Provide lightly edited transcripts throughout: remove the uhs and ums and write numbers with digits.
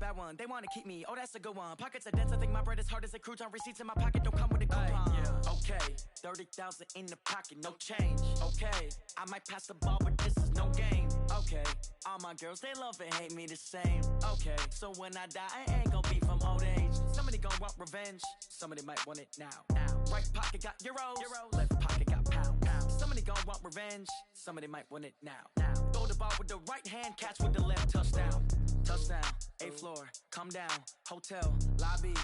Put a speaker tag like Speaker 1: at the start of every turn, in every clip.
Speaker 1: that one. They want to keep me. Oh, that's a good one. Pockets are dense. I think my bread is hard as a crouton. Receipts in my pocket don't come with a coupon. Yeah. Okay, 30,000 in the pocket, no change. Okay, I might pass the ball, but this is no game. Okay, all my girls, they love and hate me the same. Okay, so when I die, I ain't gonna be from old age. Somebody gon' want revenge. Somebody might want it now. Right pocket got euros. Left pocket got pounds. Somebody gon' want revenge. Somebody might want it now. Throw the ball with the right hand, catch with the left. Touchdown. Touchdown. 8th floor. Come down. Hotel. Lobby.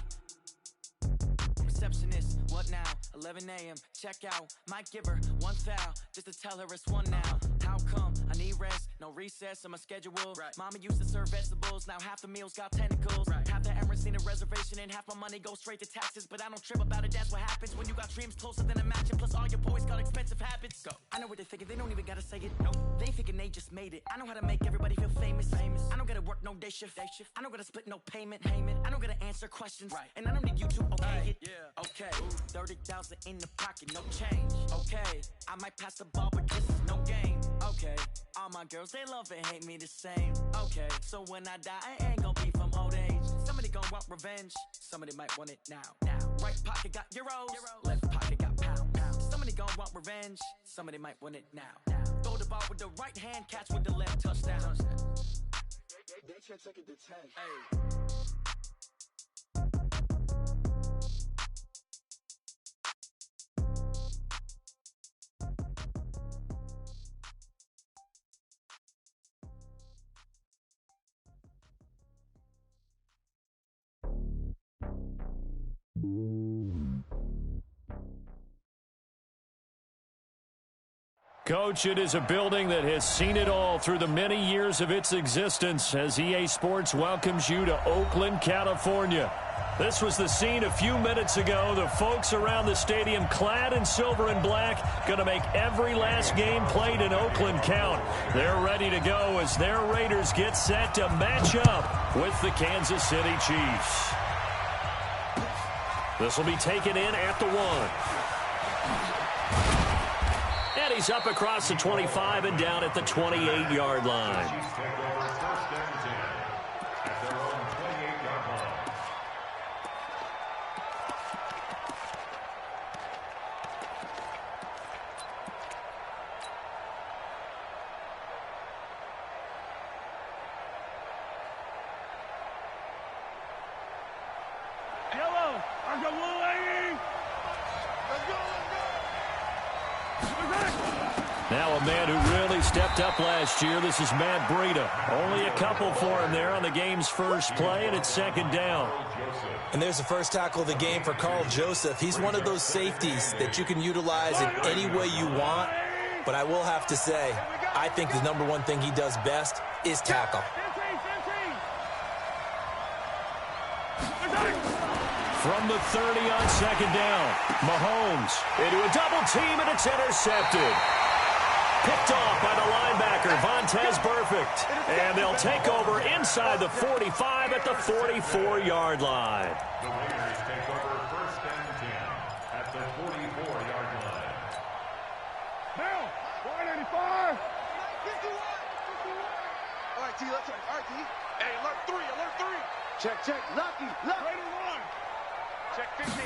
Speaker 1: Receptionist, what now? 11 a.m. Check out. Might give her one foul just to tell her it's one now. How come? I need rest, no recess in my schedule. Right. Mama used to serve vegetables, now half the meals got tentacles. Right. Half the Emirates need a reservation and half my money goes straight to taxes. But I don't trip about it, that's what happens when you got dreams closer than a matching. Plus all your boys got expensive habits. Go. I know what they're thinking, they don't even gotta say it. Nope. They thinking they just made it. I know how to make everybody feel famous. I don't gotta work no day shift. I don't gotta split no payment. I don't gotta answer questions. Right. And I don't need you to okay it. Yeah. Okay, 30,000 in the pocket, no change. Okay, I might pass the ball, but this is no game. Okay, all my girls, they love and hate me the same. Okay, so when I die, I ain't gonna be from old age. Somebody gon' want revenge. Somebody might want it now. Right pocket got euros. Left pocket got pounds. Somebody gon' want revenge. Somebody might want it now. Throw the ball with the right hand, catch with the left. Touchdown.
Speaker 2: They can't take it to 10.
Speaker 1: Hey.
Speaker 3: Coach, it is a building that has seen it all through the many years of its existence as EA Sports welcomes you to Oakland, California. This was the scene a few minutes ago. The folks around the stadium clad in silver and black going to make every last game played in Oakland count. They're ready to go as their Raiders get set to match up with the Kansas City Chiefs. This will be taken in at the 1. And he's up across the 25 and down at the 28-yard line. Now a man who really stepped up last year. This is Matt Breida. Only a couple for him there on the game's first play, and it's second down.
Speaker 4: And there's the first tackle of the game for Carl Joseph. He's one of those safeties that you can utilize in any way you want. But I will have to say, I think the number one thing he does best is tackle.
Speaker 3: From the 30 on second down, Mahomes into a double team, and it's intercepted. Picked off by the linebacker, Vontaze Burfict. And they'll take over inside the 45 at the 44-yard line.
Speaker 5: The Raiders take over first and 10 at the 44-yard line.
Speaker 2: Now, 185. All right, T, let's all right, T. Hey, alert 3, alert 3. Check. Lucky. Raider 1. Check 50.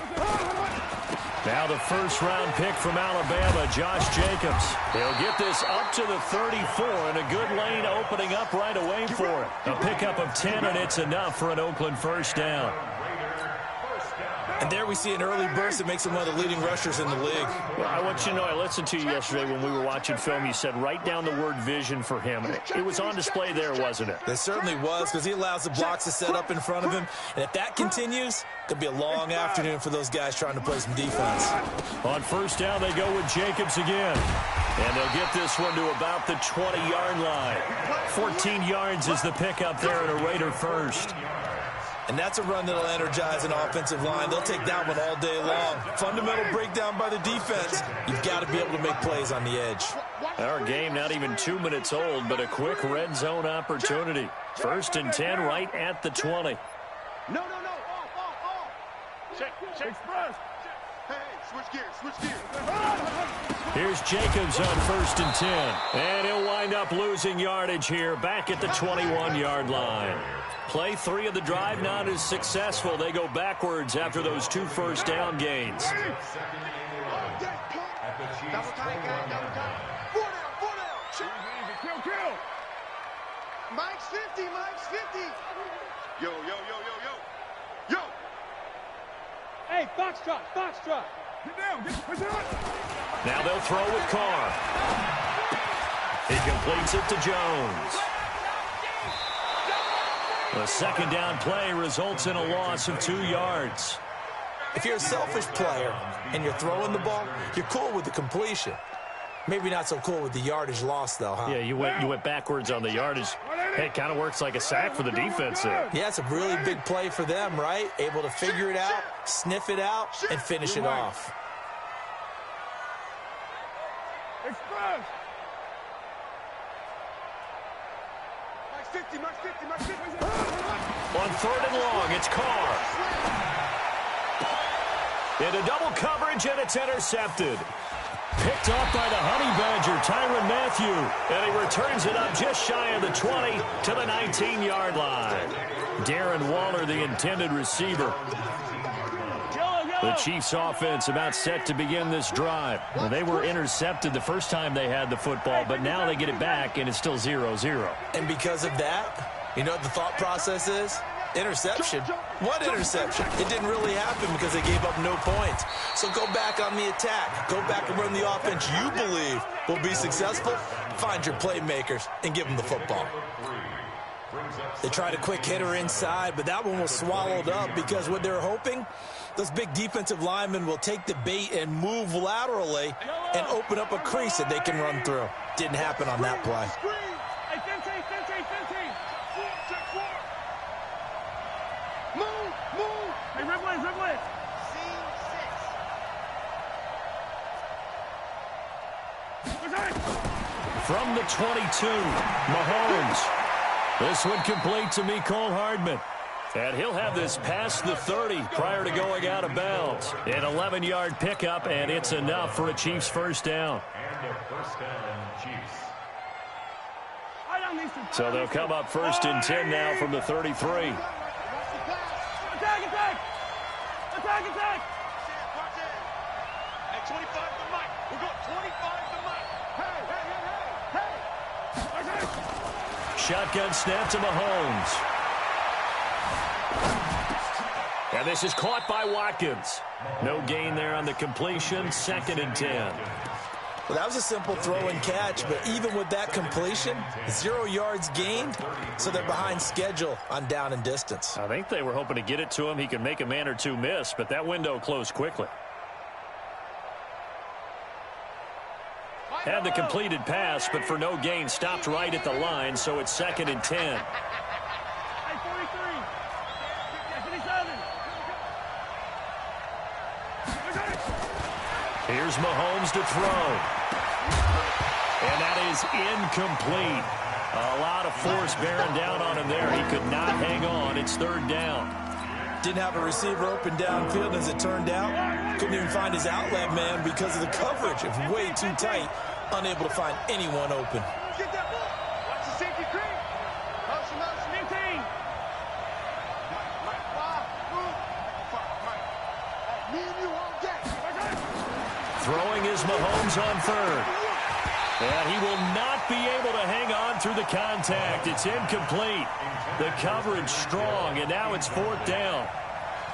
Speaker 3: Now the first-round pick from Alabama, Josh Jacobs. He'll get this up to the 34, and a good lane opening up right away for him. A pickup of 10, and it's enough for an Oakland first down.
Speaker 4: And there we see an early burst that makes him one of the leading rushers in the league.
Speaker 3: Well, I want you to know, I listened to you yesterday when we were watching film. You said write down the word vision for him. It was on display there, wasn't it?
Speaker 4: It certainly was, because he allows the blocks to set up in front of him. And if that continues, could be a long afternoon for those guys trying to play some defense.
Speaker 3: On first down, they go with Jacobs again. And they'll get this one to about the 20-yard line. 14 yards is the pickup there at a Raider first.
Speaker 4: And that's a run that'll energize an offensive line. They'll take that one all day long. Fundamental breakdown by the defense. You've got to be able to make plays on the edge.
Speaker 3: Our game not even 2 minutes old, but a quick red zone opportunity. First and 10 right at the 20.
Speaker 2: No. Off. Check. Express. Hey, switch gears.
Speaker 3: Here's Jacobs on first and 10. And he'll wind up losing yardage here back at the 21-yard line. Play 3 of the drive not as successful. They go backwards after those 2 first down gains.
Speaker 2: Double time, guys. Double time. 4 down. Kill. Mike's 50. Yo.
Speaker 6: Hey, Foxtrot. Get down.
Speaker 3: Now they'll throw with Carr. He completes it to Jones. The second down play results in a loss of 2 yards.
Speaker 4: If you're a selfish player and you're throwing the ball, you're cool with the completion. Maybe not so cool with the yardage loss, though, huh?
Speaker 3: Yeah, you went backwards on the yardage. Hey, it kind of works like a sack for the defense there.
Speaker 4: Yeah, it's a really big play for them, right? Able to figure it out, sniff it out, and finish it off.
Speaker 6: Express.
Speaker 2: Mike's 50.
Speaker 3: On 3rd and long, it's Carr. Into double coverage, and it's intercepted. Picked off by the Honey Badger, Tyrann Mathieu. And he returns it up just shy of the 20 to the 19-yard line. Darren Waller, the intended receiver. The Chiefs' offense about set to begin this drive. Well, they were intercepted the first time they had the football, but now they get it back, and it's still 0-0.
Speaker 4: And because of that, you know what the thought process is? Interception. What interception? It didn't really happen because they gave up no points. So go back on the attack. Go back and run the offense you believe will be successful. Find your playmakers and give them the football. They tried a quick hitter inside, but that one was swallowed up because what they're hoping, those big defensive linemen will take the bait and move laterally and open up a crease that they can run through. Didn't happen on that play.
Speaker 6: Hey, 15. Move. Hey, red leg.
Speaker 3: From the 22, Mahomes. This one complete to Mecole Hardman. And he'll have this past the 30 prior to going out of bounds. An 11-yard pickup, and it's enough for a Chiefs first down.
Speaker 5: And a first down, Chiefs.
Speaker 3: So they'll come up 1st and 10 now from the 33.
Speaker 6: Attack!
Speaker 2: Hey, 25 to Mike. We're going 25 to Mike. Hey.
Speaker 3: Shotgun snap to Mahomes. And this is caught by Watkins. No gain there on the completion. 2nd and 10.
Speaker 4: Well, that was a simple throw and catch, but even with that completion, 0 yards gained, so they're behind schedule on down and distance.
Speaker 3: I think they were hoping to get it to him. He could make a man or two miss, but that window closed quickly. Had the completed pass, but for no gain, stopped right at the line, so it's 2nd and 10.
Speaker 6: Hey, 43. Hey, 57.
Speaker 3: Here's Mahomes to throw. And that is incomplete. A lot of force bearing down on him there. He could not hang on. It's 3rd down.
Speaker 4: Didn't have a receiver open downfield, as it turned out. Couldn't even find his outlet man because of the coverage. It was way too tight. Unable to find anyone open.
Speaker 2: Get that ball. Watch the safety creep. Motion.
Speaker 6: 15.
Speaker 2: Mike, move. Mike. Hey, me and you all day.
Speaker 3: Throwing is Mahomes on 3rd. And he will not be able to hang on through the contact. It's incomplete. The coverage strong, and now it's 4th down.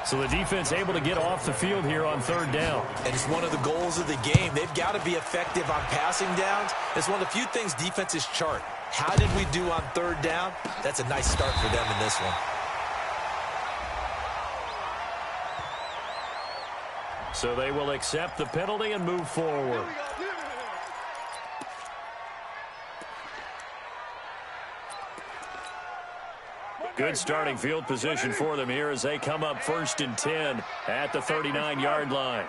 Speaker 3: So the defense able to get off the field here on 3rd down.
Speaker 4: And it's one of the goals of the game. They've got to be effective on passing downs. It's one of the few things defenses chart. How did we do on 3rd down? That's a nice start for them in this one.
Speaker 3: So they will accept the penalty and move forward. Good starting field position for them here as they come up 1st and 10 at the 39-yard line.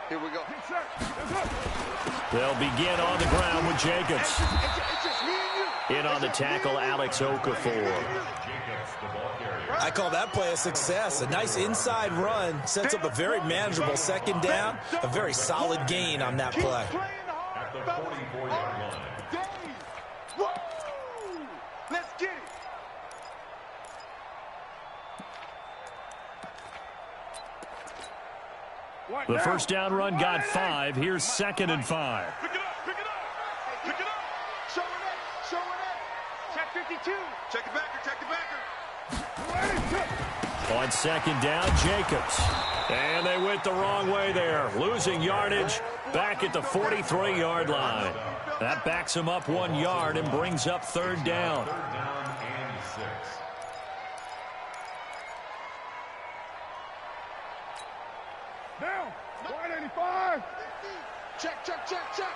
Speaker 2: Here we go.
Speaker 3: They'll begin on the ground with Jacobs.
Speaker 2: It's just me and you.
Speaker 3: In on the tackle, Alex Okafor.
Speaker 4: I call that play a success. A nice inside run sets up a very manageable 2nd down. A very solid gain on that play.
Speaker 5: At the 44-yard line.
Speaker 2: Let's get it.
Speaker 3: The first down run got 5. Here's 2nd and 5.
Speaker 2: Pick it up, pick it up. Pick it up. Show it, show it. Check 52. Check the backer, check the backer.
Speaker 3: On 2nd down, Jacobs. And they went the wrong way there, losing yardage back at the 43-yard line. That backs him up 1 yard and brings up 3rd down.
Speaker 5: 3rd down and 6.
Speaker 6: Down. 185.
Speaker 2: Check, check, check, check.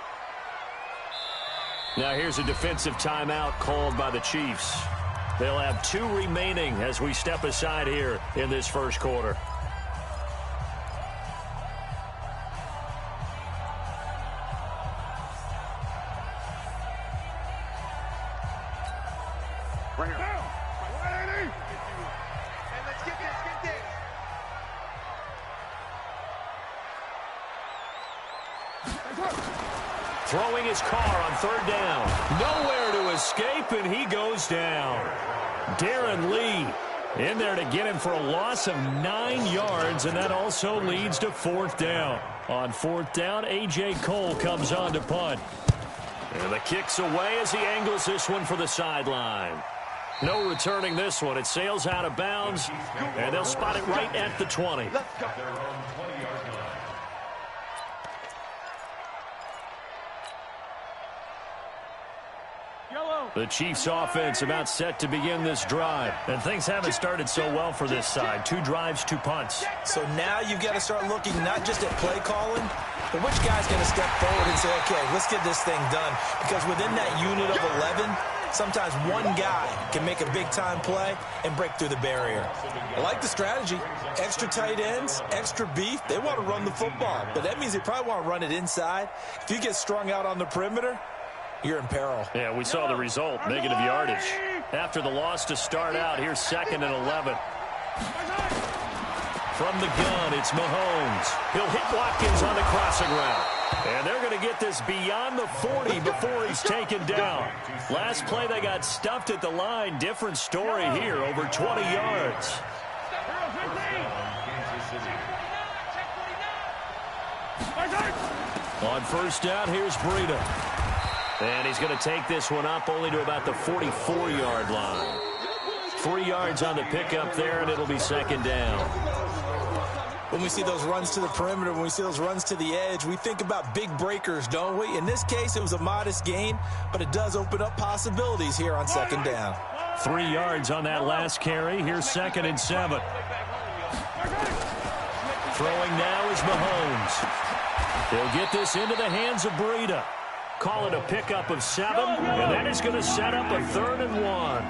Speaker 3: Now here's a defensive timeout called by the Chiefs. They'll have 2 remaining as we step aside here in this first quarter.
Speaker 2: Right here.
Speaker 6: Down. 180.
Speaker 2: Hey, let's get this, get this.
Speaker 3: Throwing his car on 3rd down. Nowhere to escape, and he goes down. Darren Lee in there to get him for a loss of 9 yards, and that also leads to 4th down. On 4th down, A.J. Cole comes on to punt. And the kick's away as he angles this one for the sideline. No returning this one. It sails out of bounds, and they'll spot it right at the 20.
Speaker 2: Let's go.
Speaker 5: Their own 20-yard line.
Speaker 6: Yellow.
Speaker 3: The Chiefs offense about set to begin this drive. And things haven't started so well for this side. 2 drives, 2 punts.
Speaker 4: So now you've got to start looking not just at play calling, but which guy's going to step forward and say, okay, let's get this thing done. Because within that unit of 11, sometimes one guy can make a big-time play and break through the barrier. I like the strategy. Extra tight ends, extra beef. They want to run the football, but that means they probably want to run it inside. If you get strung out on the perimeter, you're in peril.
Speaker 3: Yeah, we saw the result, negative yardage. After the loss to start out, here's 2nd and 11. From the gun, it's Mahomes. He'll hit Watkins on the crossing route. And they're going to get this beyond the 40 before he's taken down. Last play, they got stuffed at the line. Different story here, over 20 yards. On 1st down, here's Breida. And he's going to take this one up only to about the 44-yard line. 3 yards on the pickup there, and it'll be 2nd down.
Speaker 4: When we see those runs to the perimeter, when we see those runs to the edge, we think about big breakers, don't we? In this case, it was a modest gain, but it does open up possibilities here on 2nd down.
Speaker 3: 3 yards on that last carry. Here's 2nd and 7. Throwing now is Mahomes. He'll get this into the hands of Breida. Call it a pickup of 7, and that is going to set up a 3rd and 1.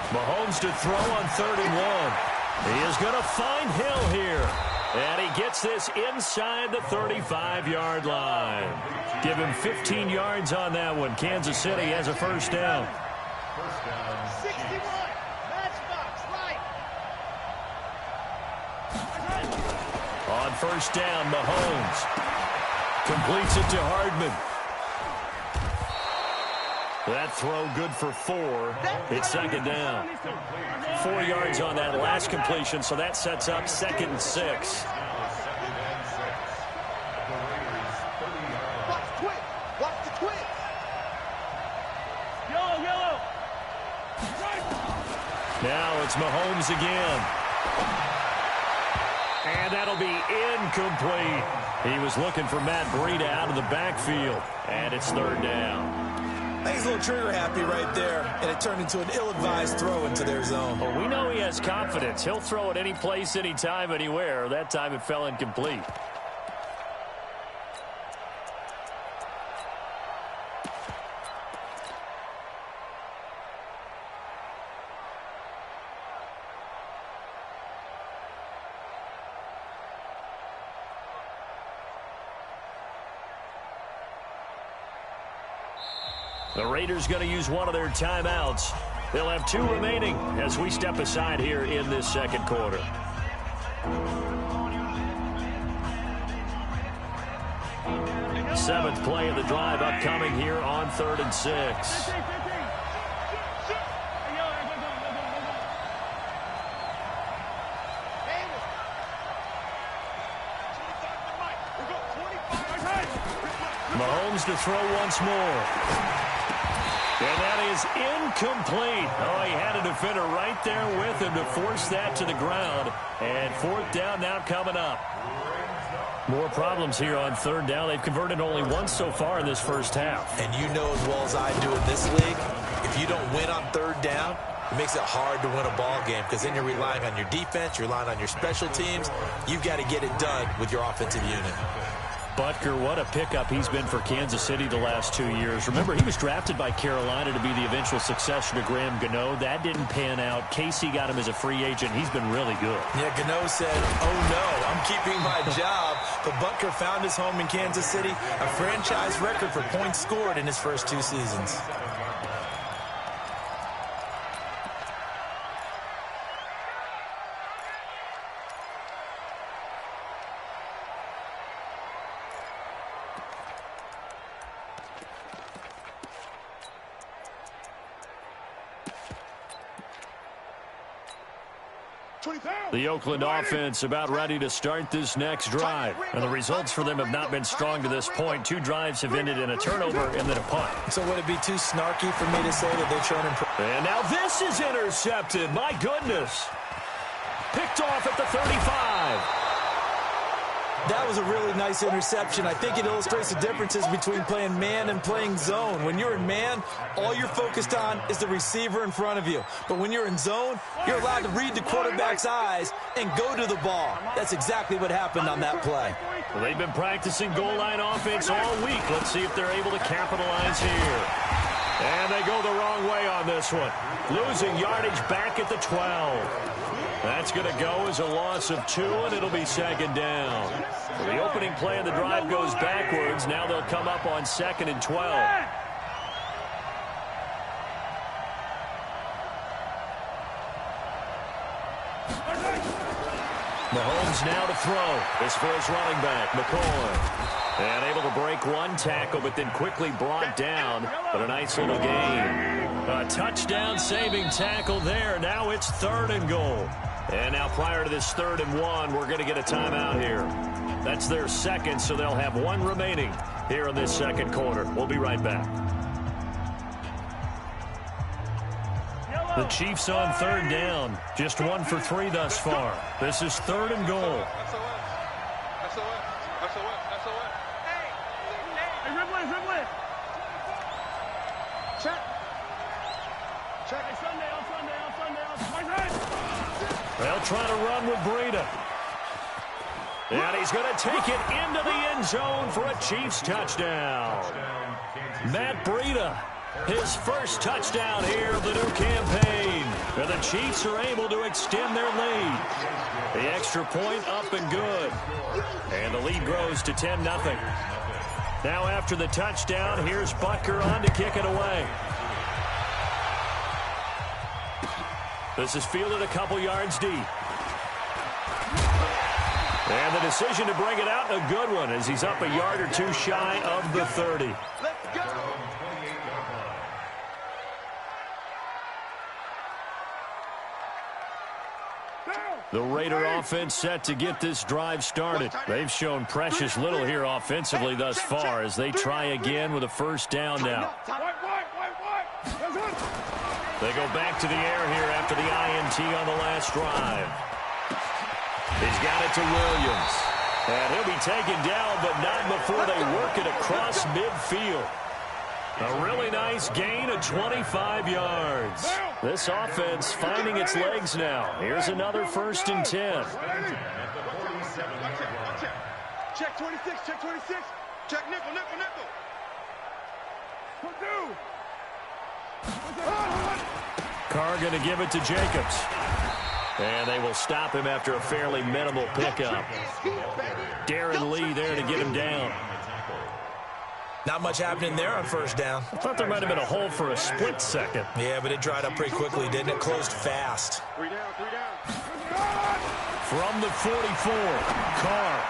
Speaker 3: Mahomes to throw on 3rd and 1. He is going to find Hill here. And he gets this inside the 35-yard line. Give him 15 yards on that one. Kansas City has a 1st down.
Speaker 2: 61. Matchbox, right.
Speaker 3: On 1st down, Mahomes completes it to Hardman. That throw good for 4. It's 2nd down. 4 yards on that last completion, so that sets up 2nd and 6.
Speaker 2: Watch the twist. Watch the twist.
Speaker 6: Yellow.
Speaker 3: Now it's Mahomes again. And that'll be incomplete. He was looking for Matt Breida out of the backfield. And it's 3rd down.
Speaker 4: I think he's a little trigger happy right there, and it turned into an ill-advised throw into their zone.
Speaker 3: Well, we know he has confidence. He'll throw it any place, anytime, anywhere. That time it fell incomplete. The Raiders going to use one of their timeouts. They'll have 2 remaining as we step aside here in this second quarter. Seventh play of the drive upcoming here on 3rd and 6. Mahomes to throw once more. And that is incomplete. Oh, he had a defender right there with him to force that to the ground. And 4th down now coming up. More problems here on 3rd down. They've converted only once so far in this first half.
Speaker 4: And you know as well as I do in this league, if you don't win on 3rd down, it makes it hard to win a ball game because then you're relying on your defense, you're relying on your special teams. You've got to get it done with your offensive unit.
Speaker 3: Butker, what a pickup he's been for Kansas City the last 2 years. Remember, he was drafted by Carolina to be the eventual successor to Graham Gano. That didn't pan out. Casey got him as a free agent. He's been really good.
Speaker 4: Yeah, Gano said, oh, no, I'm keeping my job. But Butker found his home in Kansas City, a franchise record for points scored in his first 2 seasons.
Speaker 3: The Oakland offense about ready to start this next drive. And the results for them have not been strong to this point. 2 drives have ended in a turnover and then a punt.
Speaker 4: So would it be too snarky for me to say that they've shown improvement?
Speaker 3: And now this is intercepted. My goodness. Picked off at the 35.
Speaker 4: That was a really nice interception. I think it illustrates the differences between playing man and playing zone. When you're in man, all you're focused on is the receiver in front of you. But when you're in zone, you're allowed to read the quarterback's eyes and go to the ball. That's exactly what happened on that play.
Speaker 3: Well, they've been practicing goal line offense all week. Let's see if they're able to capitalize here. And they go the wrong way on this one. Losing yardage back at the 12. That's going to go as a loss of 2, and it'll be 2nd down. The opening play of the drive goes backwards. Now they'll come up on 2nd and 12. Mahomes now to throw. This for his running back, McCoy. And able to break 1 tackle, but then quickly brought down. But a nice little gain. A touchdown saving tackle there. Now it's 3rd and goal. And now prior to this 3rd and 1, we're going to get a timeout here. That's their 2nd, so they'll have 1 remaining here in this second quarter. We'll be right back. The Chiefs on 3rd down. Just 1 for 3 thus far. This is 3rd and goal. They'll try to run with Breida. And he's going to take it into the end zone for a Chiefs touchdown. Matt Breida, his first touchdown here of the new campaign. And the Chiefs are able to extend their lead. The extra point up and good. And the lead grows to 10-0. Now after the touchdown, here's Butker on to kick it away. This is fielded a couple yards deep. And the decision to bring it out, a good one, as he's up a yard or 2 shy of the 30.
Speaker 2: Let's go.
Speaker 3: The Raider offense set to get this drive started. They've shown precious little here offensively thus far as they try again with a 1st down now. They go back to the air here after the INT on the last drive. He's got it to Williams. And he'll be taken down, but not before they work it across midfield. A really nice gain of 25 yards. This offense finding its legs now. Here's another 1st and 10.
Speaker 2: Check 26, check 26. Check nickel, nickel, nickel.
Speaker 3: Carr going to give it to Jacobs. And they will stop him after a fairly minimal pickup. Darren Lee there to get him down.
Speaker 4: Not much happening there on first down.
Speaker 3: I thought there might have been a hole for a split second.
Speaker 4: Yeah, but it dried up pretty quickly, didn't it? Closed fast.
Speaker 2: 3 down, 3 down.
Speaker 3: From the 44, Carr.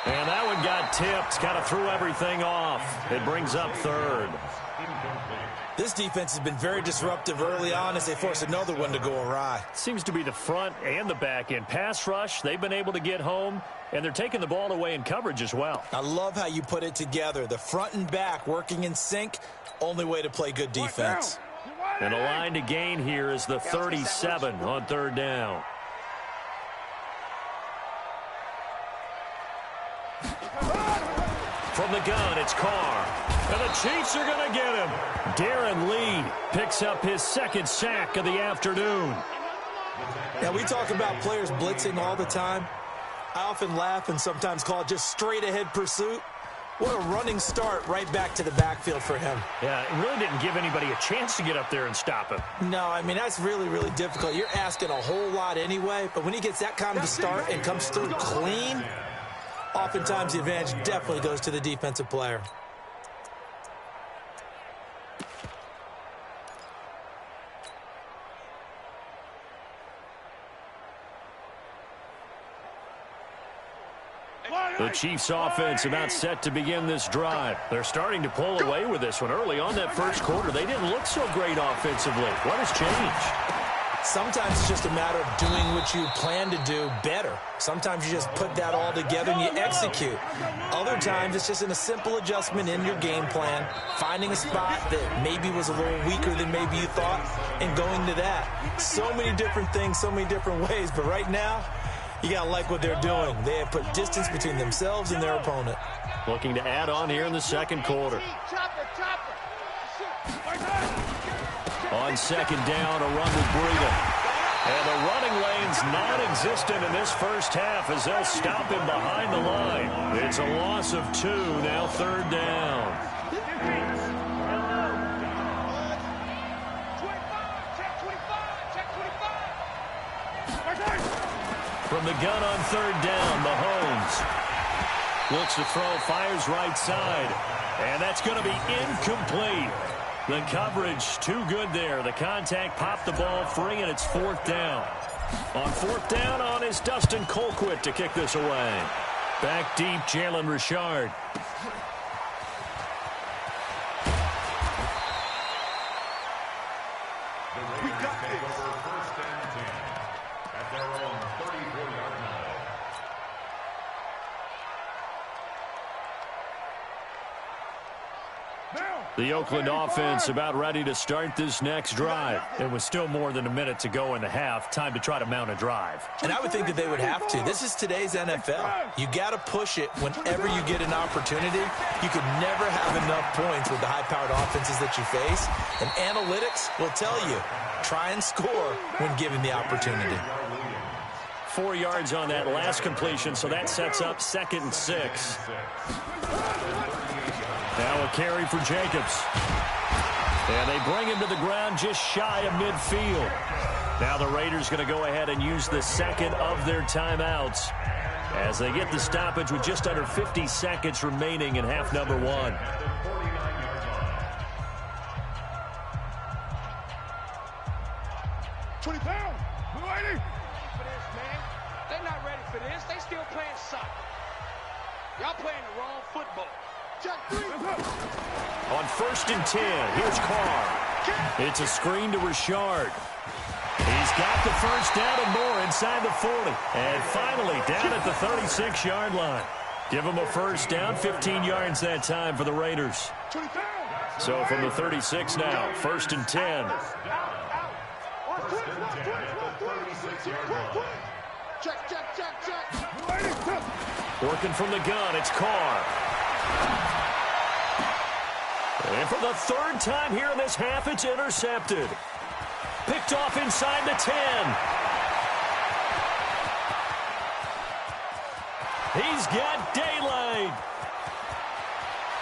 Speaker 3: And that one got tipped, kind of threw everything off. It brings up third.
Speaker 4: This defense has been very disruptive early on as they force another one to go awry.
Speaker 3: Seems to be the front and the back end. Pass rush, they've been able to get home, and they're taking the ball away in coverage as well.
Speaker 4: I love how you put it together. The front and back working in sync, only way to play good defense.
Speaker 3: And the line to gain here is the 37 on third down. From the gun, it's Carr. And the Chiefs are going to get him. Darren Lee picks up his second sack of the afternoon.
Speaker 4: Now, we talk about players blitzing all the time. I often laugh and sometimes call it just straight-ahead pursuit. What a running start right back to the backfield for him.
Speaker 3: Yeah, it really didn't give anybody a chance to get up there and stop him.
Speaker 4: No, I mean, that's really, really difficult. You're asking a whole lot anyway, but when he gets that kind of a start and comes through clean, oftentimes the advantage definitely goes to the defensive player.
Speaker 3: The Chiefs' offense about set to begin this drive. They're starting to pull away with this one. Early on that first quarter, they didn't look so great offensively. What has changed?
Speaker 4: Sometimes it's just a matter of doing what you plan to do better. Sometimes you just put that all together and you execute. Other times it's just in a simple adjustment in your game plan, finding a spot that maybe was a little weaker than maybe you thought, and going to that. So many different things, so many different ways, but right now, you got to like what they're doing. They have put distance between themselves and their opponent.
Speaker 3: Looking to add on here in the second quarter. On second down, a run with Breida. And the running lane's non-existent in this first half as they'll stop him behind the line. It's a loss of 2, now third down. From the gun on third down, Mahomes looks to throw, fires right side, and that's going to be incomplete. The coverage too good there. The contact popped the ball free, and it's fourth down. On fourth down is Dustin Colquitt to kick this away. Back deep, Jalen Richard.
Speaker 2: We got this.
Speaker 5: First and 10 at their own 34-yard line.
Speaker 3: The Oakland offense about ready to start this next drive. It was still more than a minute to go in the half. Time to try to mount a drive.
Speaker 4: And I would think that they would have to. This is today's NFL. You got to push it whenever you get an opportunity. You could never have enough points with the high-powered offenses that you face. And analytics will tell you, try and score when given the opportunity.
Speaker 3: 4 yards on that last completion, so that sets up 2nd and 6. Now a carry for Jacobs. And they bring him to the ground just shy of midfield. Now the Raiders going to go ahead and use the second of their timeouts as they get the stoppage with just under 50 seconds remaining in half number 1.
Speaker 2: They're not ready for this. They still playing soccer. Y'all playing the wrong football.
Speaker 3: On 1st and 10, here's Carr. It's a screen to Richard. He's got the first down and more inside the 40. And finally down at the 36-yard line. Give him a first down, 15 yards that time for the Raiders. So from the 36 now, 1st and 10. Working from the gun, it's Carr. And for the 3rd time here in this half, it's intercepted. Picked off inside the 10. He's got daylight.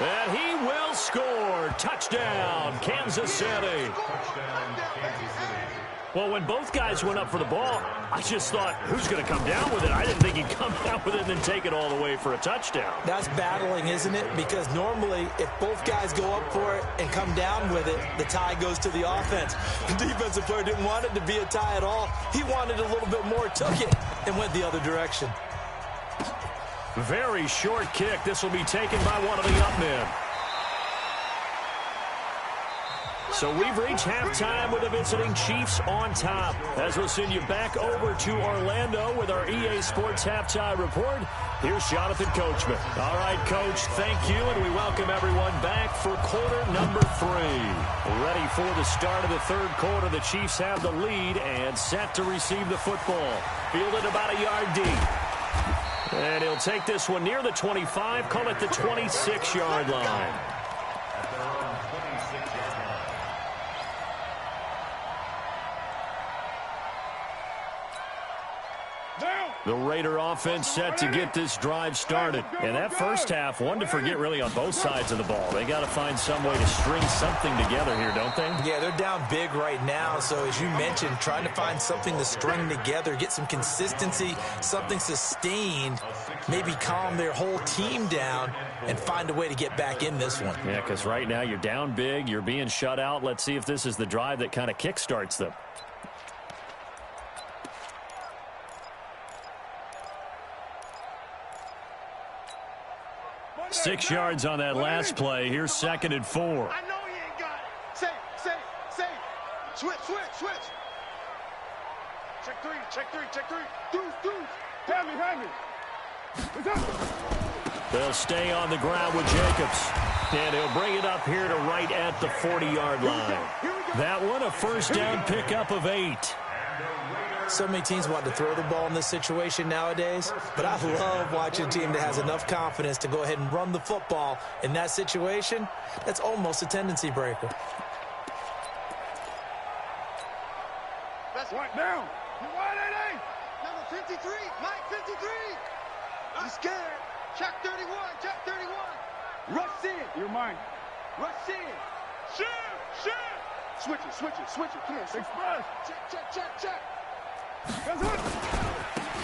Speaker 3: And he will score. Touchdown, Kansas City.
Speaker 5: Touchdown, Kansas City.
Speaker 3: Well, when both guys went up for the ball, I just thought, who's going to come down with it? I didn't think he'd come down with it and then take it all the way for a touchdown.
Speaker 4: That's battling, isn't it? Because normally, if both guys go up for it and come down with it, the tie goes to the offense. The defensive player didn't want it to be a tie at all. He wanted a little bit more, took it, and went the other direction.
Speaker 3: Very short kick. This will be taken by one of the up men. So we've reached halftime with the visiting Chiefs on top. As we'll send you back over to Orlando with our EA Sports Halftime Report, here's Jonathan Coachman. All right, Coach, thank you, and we welcome everyone back for quarter number 3. Ready for the start of the third quarter. The Chiefs have the lead and set to receive the football. Fielded about a yard deep. And he'll take this one near the 25, call it the 26-yard line. The Raider offense set to get this drive started. And that first half, one to forget really on both sides of the ball. They got to find some way to string something together here, don't they?
Speaker 4: Yeah, they're down big right now. So as you mentioned, trying to find something to string together, get some consistency, something sustained, maybe calm their whole team down and find a way to get back in this one.
Speaker 3: Yeah, because right now you're down big, you're being shut out. Let's see if this is the drive that kind of kickstarts them. 6 yards on that last play. Here's 2nd and 4.
Speaker 2: I know he ain't got it. Say. Switch. Check three. Deuce.
Speaker 6: Heavy.
Speaker 3: They'll stay on the ground with Jacobs. And he'll bring it up here to right at the 40-yard line. That one, a first down pickup of 8.
Speaker 4: So many teams want to throw the ball in this situation nowadays, but I love watching a team that has enough confidence to go ahead and run the football in that situation. That's almost a tendency breaker.
Speaker 2: That's
Speaker 6: Right down. Wide 88.
Speaker 2: number 53. Mike 53. He's scared. Check 31. Rush in.
Speaker 6: You're mine.
Speaker 2: Rush in. Shoot. Switch it. Come on.
Speaker 6: Express.
Speaker 2: Check.
Speaker 6: That's it.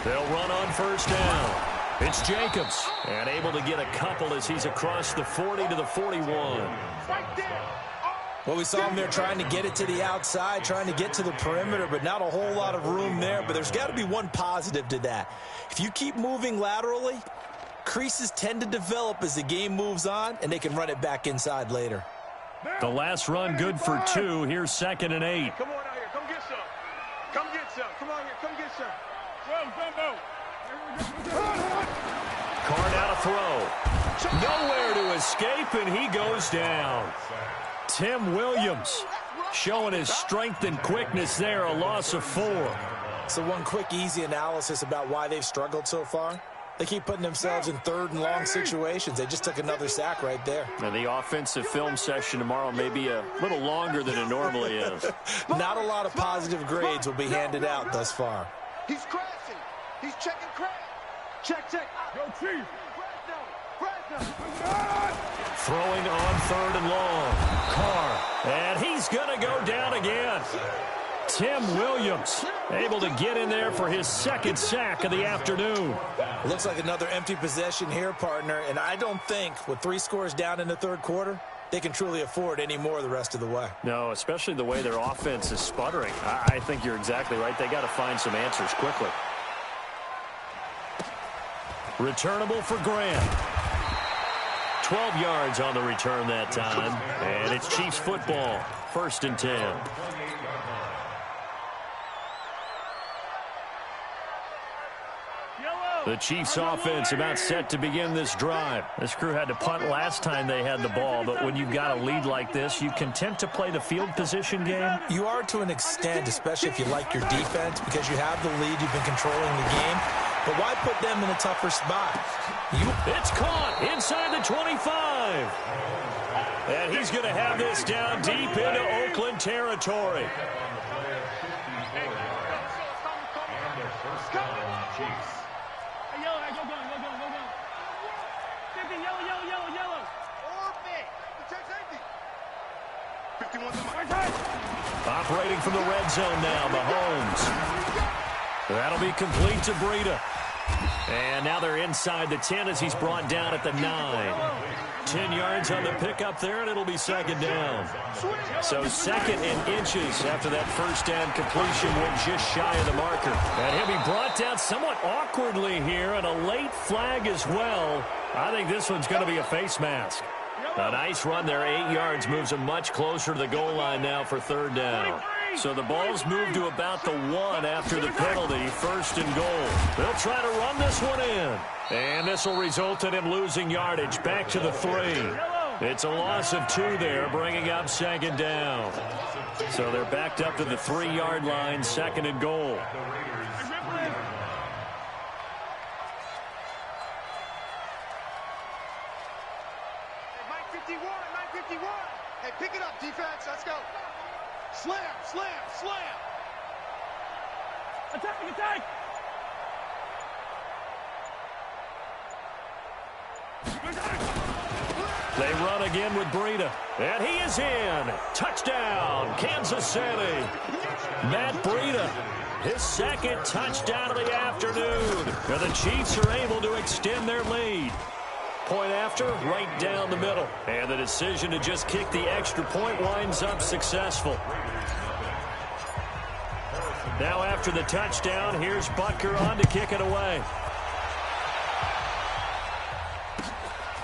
Speaker 3: They'll run on first down. It's Jacobs, and able to get a couple as he's across the 40 to the 41.
Speaker 2: Right there.
Speaker 4: Well, we saw him there trying to get it to the outside, trying to get to the perimeter, but not a whole lot of room there. But there's got to be one positive to that. If you keep moving laterally, creases tend to develop as the game moves on, and they can run it back inside later.
Speaker 3: The last run good for 2. Here's 2nd and 8.
Speaker 2: Come on out here. Come get some. Come get some.
Speaker 3: Card out a throw. Nowhere to escape, and he goes down. Tim Williams showing his strength and quickness there, a loss of 4.
Speaker 4: So one quick, easy analysis about why they've struggled so far. They keep putting themselves in 3rd and long situations. They just took another sack right there.
Speaker 3: And the offensive film session tomorrow may be a little longer than it normally is.
Speaker 4: Not a lot of positive grades will be handed out thus far.
Speaker 2: He's crashing. He's checking crash. Check.
Speaker 6: Go Chief.
Speaker 2: Fresno.
Speaker 3: Throwing on 3rd and long. Carr. And he's going to go down again. Tim Williams able to get in there for his 2nd sack of the afternoon.
Speaker 4: Looks like another empty possession here, partner, and I don't think with 3 scores down in the 3rd quarter, they can truly afford any more the rest of the way.
Speaker 3: No, especially the way their offense is sputtering. I think you're exactly right. They got to find some answers quickly. Returnable for Grant. 12 yards on the return that time, and it's Chiefs football. 1st and 10. The Chiefs offense about set to begin this drive. This crew had to punt last time they had the ball, but when you've got a lead like this, you content to play the field position game?
Speaker 4: You are to an extent, especially if you like your defense, because you have the lead, you've been controlling the game. But why put them in a tougher spot?
Speaker 3: It's caught inside the 25. And he's going to have this down deep into Oakland territory. Operating from the red zone now, Mahomes. That'll be complete to Breida. And now they're inside the 10 as he's brought down at the 9. 10 yards on the pickup there, and it'll be second down. So second and inches after that first down completion went just shy of the marker. And he'll be brought down somewhat awkwardly here, and a late flag as well. I think this one's going to be a face mask. A nice run there, 8 yards, moves him much closer to the goal line now for third down. So the ball's moved to about the 1 after the penalty, first and goal. They'll try to run this one in. And this will result in him losing yardage back to the 3. It's a loss of 2 there, bringing up second down. So they're backed up to the 3-yard line, second and goal.
Speaker 2: Hey, pick it up, defense. Let's go. Slam, slam, slam.
Speaker 6: Attack, attack.
Speaker 3: They run again with Breida. And he is in. Touchdown, Kansas City. Matt Breida, his second touchdown of the afternoon. And the Chiefs are able to extend their lead. Point after, right down the middle. And the decision to just kick the extra point winds up successful. Now after the touchdown, here's Butker on to kick it away.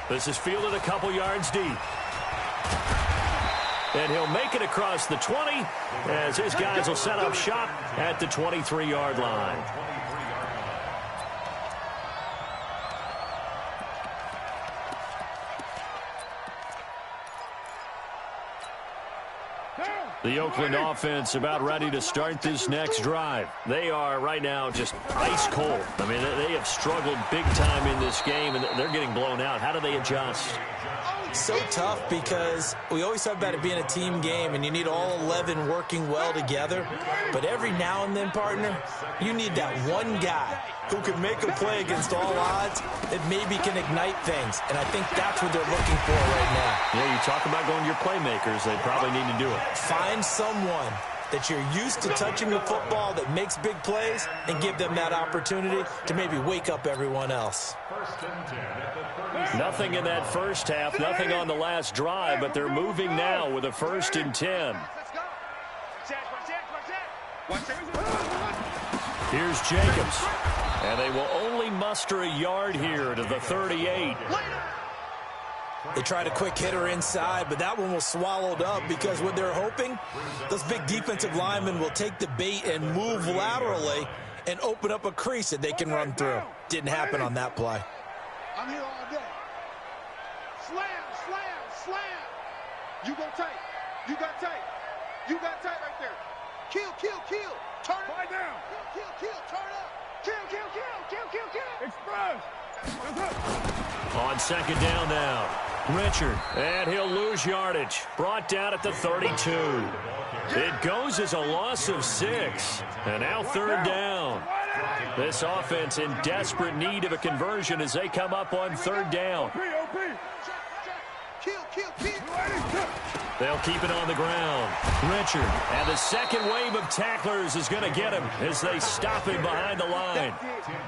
Speaker 3: This is fielded a couple yards deep. And he'll make it across the 20 as his guys will set up shop at the 23-yard line. The Oakland offense about ready to start this next drive. They are right now just ice cold. I mean, they have struggled big time in this game, and they're getting blown out. How do they adjust?
Speaker 4: So tough because we always talk about it being a team game, and you need all 11 working well together. But every now and then, partner, you need that one guy who can make a play against all odds that maybe can ignite things. And I think that's what they're looking for right now.
Speaker 3: Yeah, you talk about going to your playmakers. They probably need to do it.
Speaker 4: Find someone that you're used to touching the football that makes big plays and give them that opportunity to maybe wake up everyone else.
Speaker 3: Nothing in that first half, nothing on the last drive, but they're moving now with a 1st and 10. Here's Jacobs. And they will only muster a yard here to the 38.
Speaker 4: They tried a quick hitter inside, but that one was swallowed up because what they're hoping, those big defensive linemen will take the bait and move laterally and open up a crease that they can run through. Didn't happen on that play.
Speaker 2: I'm here all day. Slam, slam, slam. You go tight. You got tight. You got tight right there. Kill, kill, kill. Turn it.
Speaker 6: Right down.
Speaker 2: Kill, kill, kill. Turn up. Kill, kill, kill. Kill, kill, kill.
Speaker 6: Express.
Speaker 3: On second down now, Richard, and he'll lose yardage. Brought down at the 32. It goes as a loss of 6, and now third down. This offense in desperate need of a conversion as they come up on third down.
Speaker 2: Kill, kill, kill.
Speaker 3: They'll keep it on the ground. Richard, and the second wave of tacklers is going to get him as they stop him behind the line.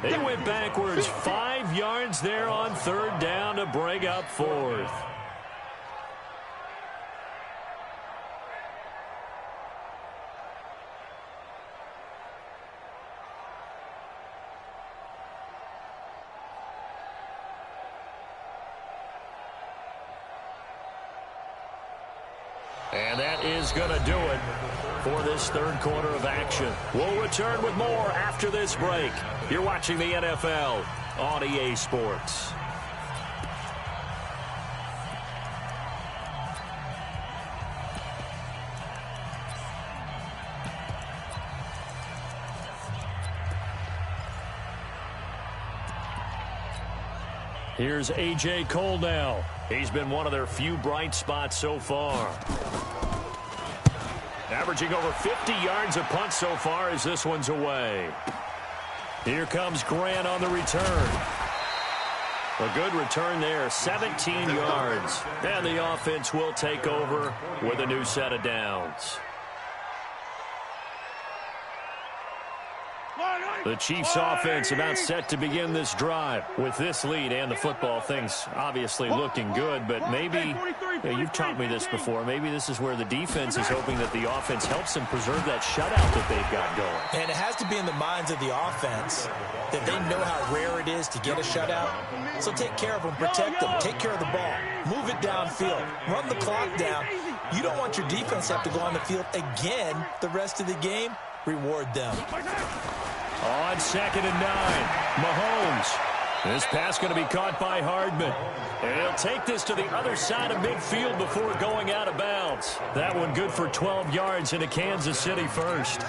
Speaker 3: They went backwards 5 yards there on third down to bring up fourth. And that is going to do it for this third quarter of action. We'll return with more after this break. You're watching the NFL on EA Sports. Here's A.J. Cole now. He's been one of their few bright spots so far. Averaging over 50 yards a punt so far as this one's away. Here comes Grant on the return. A good return there, 17 yards. And the offense will take over with a new set of downs. The Chiefs offense about set to begin this drive. With this lead and the football, things obviously looking good, but maybe, you've taught me this before, maybe this is where the defense is hoping that the offense helps them preserve that shutout that they've got going.
Speaker 4: And it has to be in the minds of the offense that they know how rare it is to get a shutout. So take care of them, protect them, take care of the ball, move it downfield, run the clock down. You don't want your defense to have to go on the field again the rest of the game. Reward them.
Speaker 3: On 2nd and 9, Mahomes. This pass going to be caught by Hardman. And he'll take this to the other side of midfield before going out of bounds. That one good for 12 yards into Kansas City first.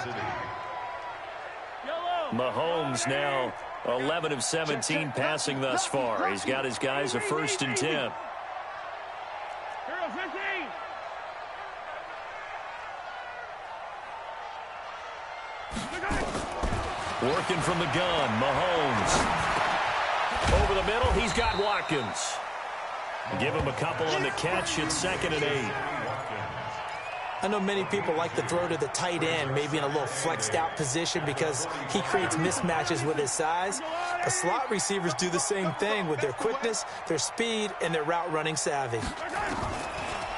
Speaker 3: Mahomes now 11 of 17 passing thus far. He's got his guys a 1st and 10. Working from the gun, Mahomes. Over the middle, he's got Watkins. Give him a couple on the catch. It's 2nd and 8.
Speaker 4: I know many people like to throw to the tight end, maybe in a little flexed out position because he creates mismatches with his size. The slot receivers do the same thing with their quickness, their speed, and their route running savvy.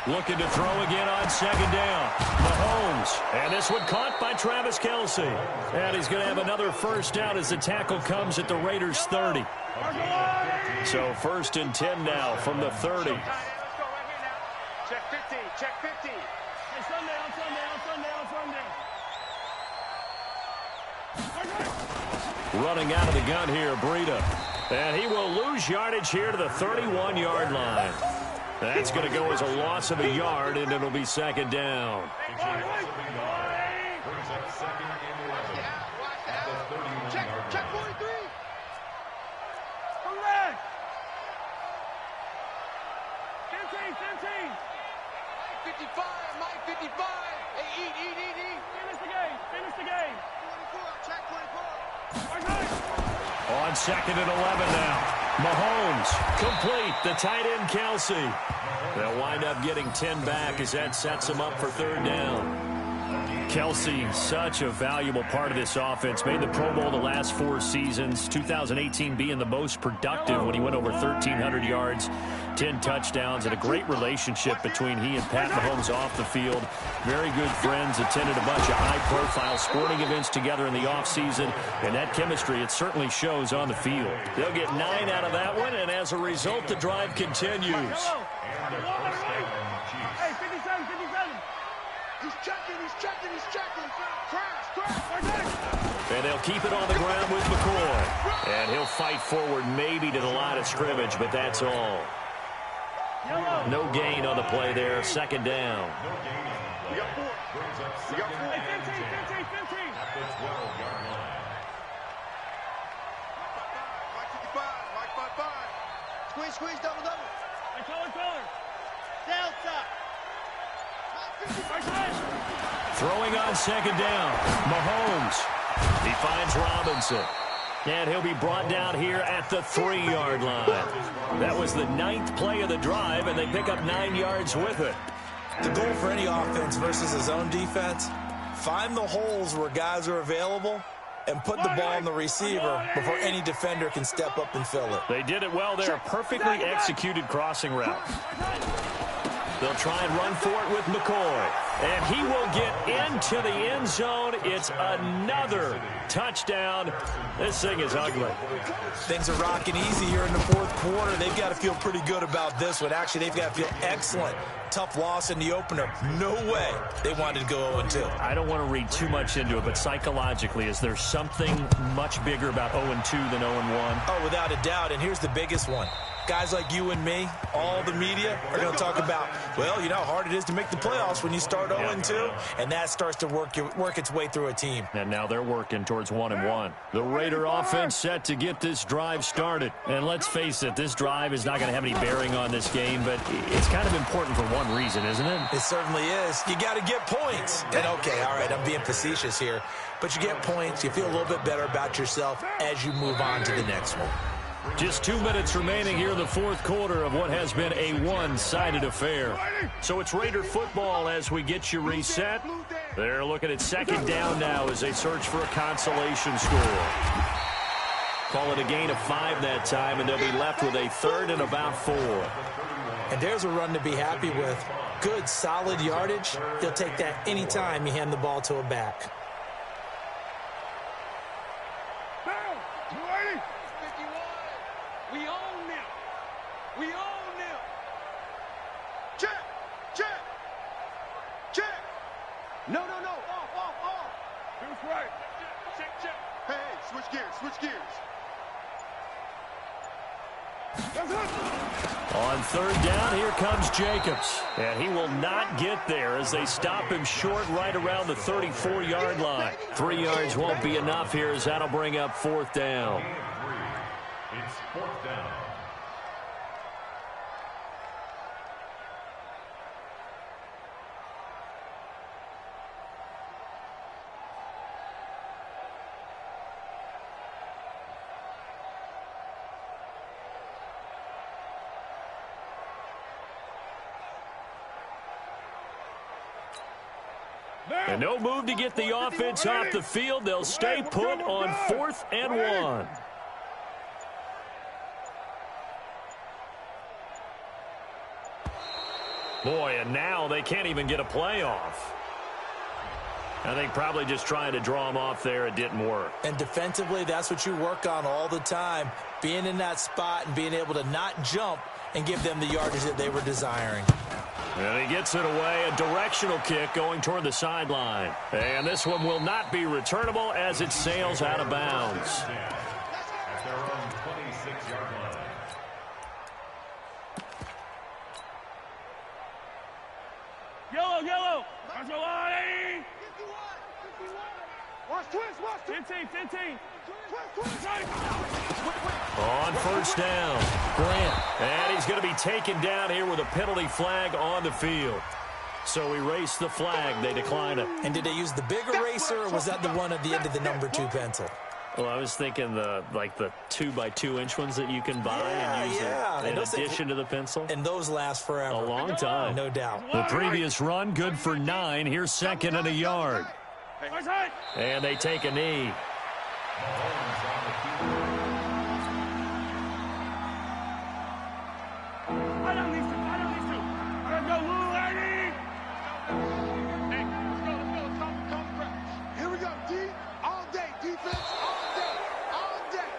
Speaker 3: Looking to throw again on 2nd down. Mahomes. And this one caught by Travis Kelce. And he's going to have another 1st down as the tackle comes at the Raiders' 30. So 1st and 10 now from the 30.
Speaker 2: Check 50, check 50.
Speaker 6: Hey, Sunday, on Sunday.
Speaker 3: Running out of the gun here, Breida. And he will lose yardage here to the 31-yard line. That's going to go as a loss of a yard, and it'll be 2nd down.
Speaker 2: Check 43.
Speaker 6: Correct. 15.
Speaker 2: 55, Mike 55. Hey, eat.
Speaker 6: Finish the game.
Speaker 2: 24, check 24.
Speaker 3: On 2nd and 11 now. Mahomes, complete, the tight end Kelce. They'll wind up getting 10 back as that sets them up for 3rd down. Kelce, such a valuable part of this offense. Made the Pro Bowl the last 4 seasons. 2018 being the most productive when he went over 1,300 yards, 10 touchdowns, and a great relationship between he and Pat Mahomes off the field. Very good friends, attended a bunch of high-profile sporting events together in the offseason, and that chemistry, it certainly shows on the field. They'll get 9 out of that one, and as a result, the drive continues.
Speaker 6: Hey, 57.
Speaker 2: He's checking. Crash.
Speaker 3: And they'll keep it on the ground with McCoy. And he'll fight forward maybe to the line of scrimmage, but that's all. No gain on the play there. 2nd down.
Speaker 2: We got 4.
Speaker 6: Hey, 15.
Speaker 2: Mike 55. Squeeze, double.
Speaker 6: Hey, color.
Speaker 2: Delta.
Speaker 3: Throwing on 2nd down. Mahomes. He finds Robinson. And he'll be brought down here at the 3-yard line. That was the 9th play of the drive, and they pick up 9 yards with it.
Speaker 4: The goal for any offense versus his own defense, find the holes where guys are available and put the ball on the receiver before any defender can step up and fill it.
Speaker 3: They did it well there. Perfectly executed crossing route. They'll try and run for it with McCoy. And he will get into the end zone. It's another touchdown. This thing is ugly.
Speaker 4: Things are rocking easy here in the 4th quarter. They've got to feel pretty good about this one. Actually, they've got to feel excellent. Tough loss in the opener. No way they wanted to go 0-2.
Speaker 3: I don't want to read too much into it, but psychologically, is there something much bigger about 0-2 than 0-1?
Speaker 4: Oh, without a doubt, and here's the biggest one. Guys like you and me, all the media, are going to talk about, well, you know how hard it is to make the playoffs when you start 0-2, and that starts to work its way through a team.
Speaker 3: And now they're working towards 1-1. The Raider offense set to get this drive started. And let's face it, this drive is not going to have any bearing on this game, but it's kind of important for one reason, isn't it?
Speaker 4: It certainly is. You got to get points. And okay, all right, I'm being facetious here, but you get points, you feel a little bit better about yourself as you move on to the next one.
Speaker 3: Just 2 minutes remaining here in the fourth quarter of what has been a one-sided affair. So it's Raider football as we get you reset. They're looking at second down now as they search for a consolation score. Call it a gain of 5 that time, and they'll be left with a third and about 4.
Speaker 4: And there's a run to be happy with. Good, solid yardage. He'll take that anytime you hand the ball to a back.
Speaker 2: We own them. We own them. Check. Check. Check. No. Off. Who's right? Check. Hey, switch gears.
Speaker 3: On third down, here comes Jacobs. And he will not get there as they stop him short right around the 34-yard line. 3 yards won't be enough here as that'll bring up fourth down.
Speaker 5: It's fourth down.
Speaker 3: And no move to get the offense off the field. They'll stay put on 4th and 1. Boy, and now they can't even get a play off. I think probably just trying to draw him off there, it didn't work.
Speaker 4: And defensively, that's what you work on all the time. Being in that spot and being able to not jump and give them the yardage that they were desiring.
Speaker 3: And he gets it away, a directional kick going toward the sideline. And this one will not be returnable as it sails out of bounds.
Speaker 5: At their own 26-yard line.
Speaker 6: Yellow. That's a line.
Speaker 2: Watch twist.
Speaker 6: 15.
Speaker 3: On first down, Grant. And he's going to be taken down here with a penalty flag on the field. So erase the flag. They decline it.
Speaker 4: And did they use the big eraser, or was that the one at the end of the number 2 pencil?
Speaker 3: Well, I was thinking the 2x2-inch ones that you can buy and use in addition to the pencil.
Speaker 4: And those last forever.
Speaker 3: A long time.
Speaker 4: No doubt.
Speaker 3: The previous run, good for 9. Here's second and a yard. And they take a knee.
Speaker 6: I don't need to. I gotta go, little lady.
Speaker 2: Hey, let's go. Here we go, D. All day, defense, all day.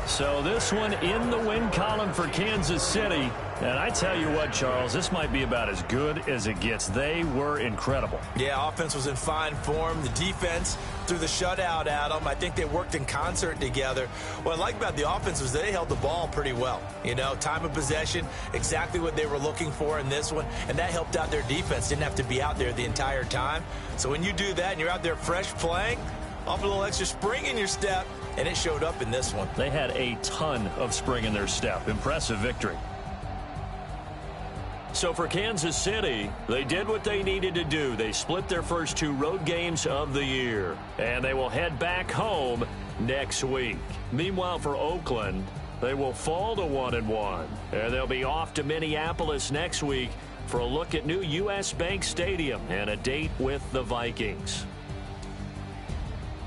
Speaker 3: So this one in the win column for Kansas City. And I tell you what, Charles, this might be about as good as it gets. They were incredible.
Speaker 4: Yeah, offense was in fine form. The defense threw the shutout at them. I think they worked in concert together. What I like about the offense was they held the ball pretty well. You know, time of possession, exactly what they were looking for in this one, and that helped out their defense. Didn't have to be out there the entire time. So when you do that and you're out there fresh playing, off a little extra spring in your step, and it showed up in this one.
Speaker 3: They had a ton of spring in their step. Impressive victory. So for Kansas City, they did what they needed to do. They split their first 2 road games of the year, and they will head back home next week. Meanwhile, for Oakland, they will fall to 1-1, and they'll be off to Minneapolis next week for a look at new U.S. Bank Stadium and a date with the Vikings.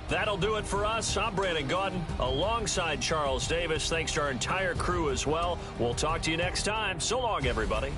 Speaker 3: That'll do it for us. I'm Brandon Gaudin alongside Charles Davis. Thanks to our entire crew as well. We'll talk to you next time. So long, everybody.